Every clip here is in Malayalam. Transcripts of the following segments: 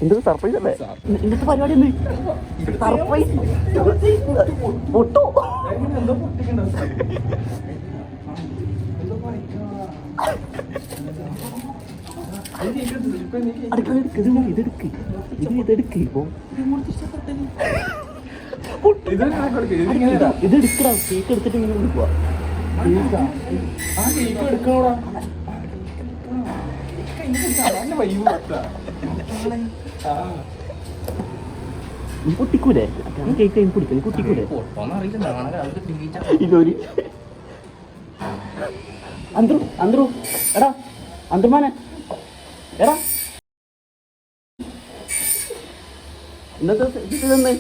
എന്തൊരു സർപ്രൈസ് അല്ലേ ഇന്നത്തെ പരിപാടി ഒന്ന് സർപ്രൈസ് പൊട്ടോ ഇതെടുക്ക് ഇതെടുക്കടാ കേക്ക് എടുത്തിട്ട് ഇങ്ങനെ കൊടുക്കുക നീ പൊട്ടിക്കൂലേ കേക്ക് പൊടിക്കും നീ പൊട്ടിക്കൂലേ ഇതൊരു അന്ത്രു എടാ അന്ത്രുമാനെ എടാ ഇന്നത്തെ കേക്ക് പിടി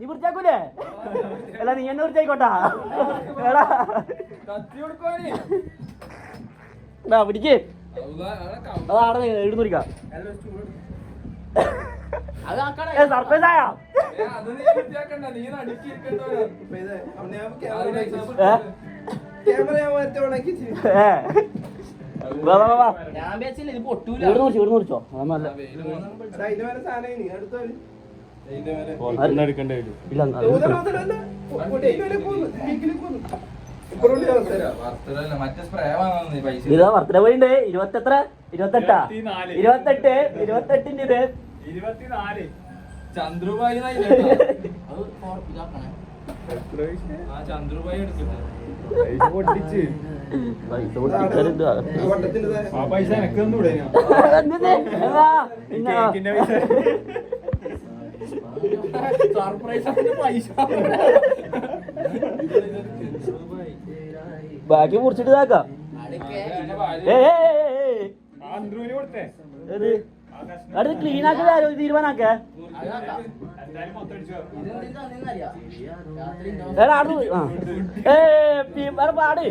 നീ വൃത്തിയാക്കൂലേ അല്ല നീ എന്നെ വൃത്തിയായിക്കോട്ടാ എടാ പിടിക്ക് അതാണ് എഴുന്നൂറിക്കാം സർപ്രൈസ് ആയാ മുറിച്ചോ ബർത്ത്ഡേ പോയിണ്ട് 28ന്റെ ഇത് 24 ചന്ദ്രുഭായി ചന്ദ്രുഭായി പൈസ എനക്ക് ബാക്കി മുറിച്ചിട്ട് ഇതാക്കാം അടുത്ത് ക്ലീൻ ആക്കി തീരുമാനാക്കേ പാട്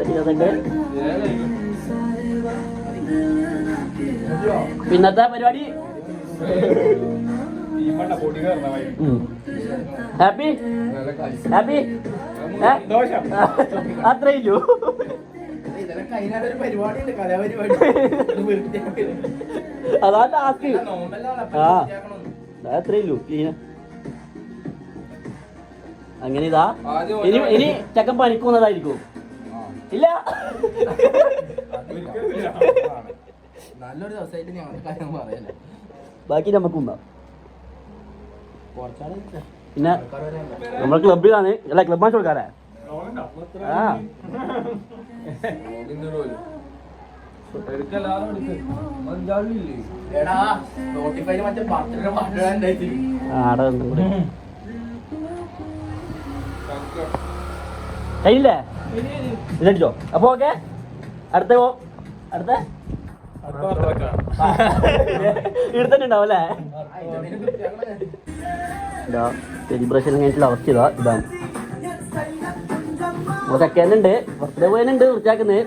ഇരുപത്തെട്ട് പിന്നത്തെ പരിപാടി ഹാപ്പി അത്രയില്ലൂ അതാ ടാസ്ക് അത്രയില്ലൂ അങ്ങനെ ഇതാ ഇനി ചക്കൻ പണിക്കുന്നതായിരിക്കും ഇല്ല നല്ലൊരു ദിവസമായിട്ട് ഞങ്ങളുടെ കാര്യം പറയല്ലേ ബാക്കി നമുക്ക് ഉണ്ടാവും പിന്നെ നമ്മൾ ക്ലബിലാണ് അല്ല ക്ലബ് മാച്ച് കൊടുക്കാറേ കഴിയില്ലേ ഇതടിച്ചോ അപ്പൊ ഓക്കെ അടുത്ത ഇവിടെ തന്നെ ഉണ്ടാവും അല്ലേ സെലിബ്രേഷൻ കഴിഞ്ഞിട്ടുള്ള അവസ്ഥ ഇതാണ് ചക്കേനുണ്ട് ബർത്ത്ഡേ പോയനുണ്ട് വൃത്തിയാക്കുന്നത്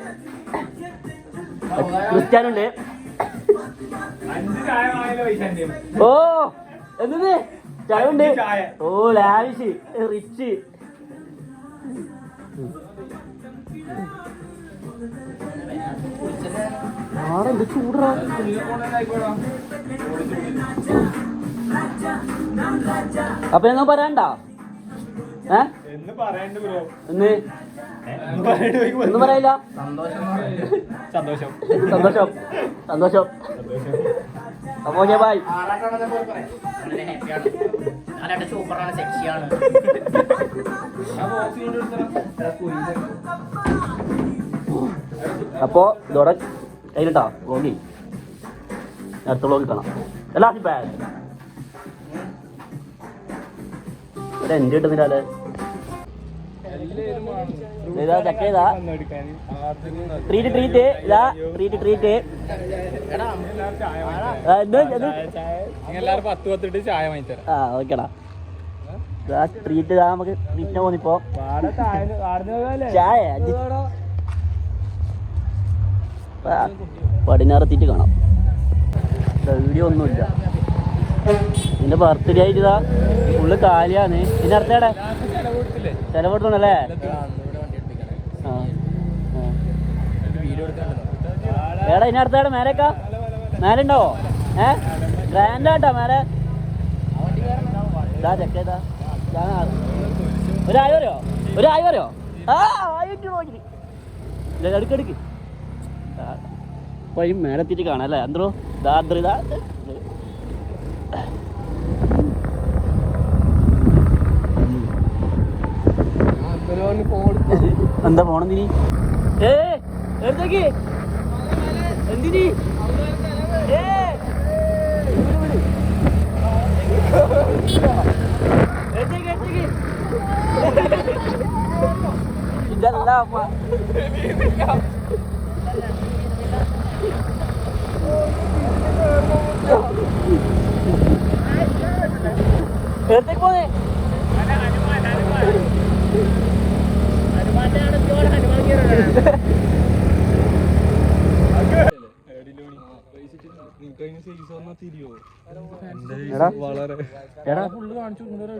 ക്രിസ്ത്യാനുണ്ട് ഓ എന്നത് ചായ ഉണ്ട് ഓ ലാവിഷ് റിച്ച് ആരെന്ത് ചൂടാ അപ്പൊ എന്നാ പറയണ്ട എന്ന് ഒന്നും പറയില്ല. സന്തോഷം സന്തോഷം സന്തോഷം. അപ്പൊ ഓക്കെ ബൈ. സൂപ്പറാണ്, സെക്സിയാണ്. അപ്പോ ഇതോടെ കയ്യിലിട്ടാ വ്ളോഗി അടുത്ത വ്ളോഗിൽ കാണാം. എല്ലാ എൻ്റെ കിട്ടുന്നില്ല. ഇതാ ചക്ക ഇതാ ട്രീറ്റ് ഇതാ ട്രീറ്റ്. എല്ലാരും 10 ചായ വാങ്ങിത്തരാം. ആ ഓക്കെടാ. ഇതാ ട്രീറ്റ് ഇതാ നമുക്ക് ട്രീറ്റിനെ പോന്നിപ്പോ ചായ പടിഞ്ഞാറെത്തിയിട്ട് കാണാം. വീഡിയോ ഒന്നുമില്ല. നിന്റെ ബർത്ത്ഡേ ആയിട്ട് ഇതാ ഫുള്ള് കാലിയാണ്. പിന്നെ അടുത്തേടെ ചെലവെടുത്തോണ്ടല്ലേ? ഏടാ ഇനി അടുത്തേടെ മേലേക്കാ മേലെ ഉണ്ടാവോ? ഗ്രാൻഡാട്ടാ മേലെ. ഇതാ ചെക്ക ഇതാ ഒരു ആയി പറയോ? ആ ആയിട്ട് നോക്കി എടുക്കെടുക്ക്. അപ്പൊ ഈ മേലെത്തിയിട്ട് കാണാം അല്ലേ? എന്തോ ദാദ്ര ഇതാ എന്താ പോണെന്തിനി? എടുത്തേക്ക് എന്തിനി? ഇതല്ല എടുത്തേക്ക് പോന്നെ.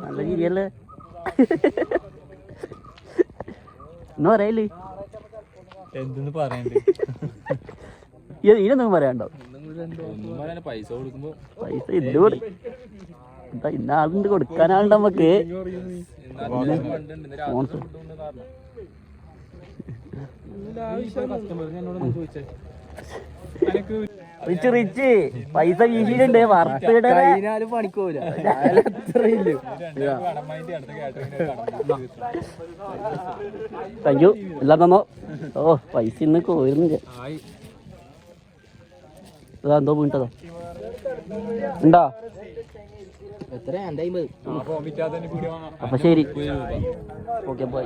നല്ല ചിരിയല്ലേ ഒന്നും പറയല്ലേ? എന്തെന്ന് പറയണ്ടേ? ഇതിനൊന്നും പറയാണ്ടോ? പൈസ കൊടുക്കുമ്പോ പൈസ ഇല്ല എന്താ ഇന്ന ആളുണ്ട് കൊടുക്കാനാളുണ്ട് നമുക്ക്. റിച്ച് പൈസ വീശിയിട്ടുണ്ട്. വറുത്തിട പണിക്കൂല. Thank you. എല്ലാം തന്നോ? ഓ പൈസ ഇന്ന് കോരുന്നില്ല. എന്തോ വീണ്ടതോ ഉണ്ടോ? എത്ര? 50. അപ്പൊ ശരി. Okay bye.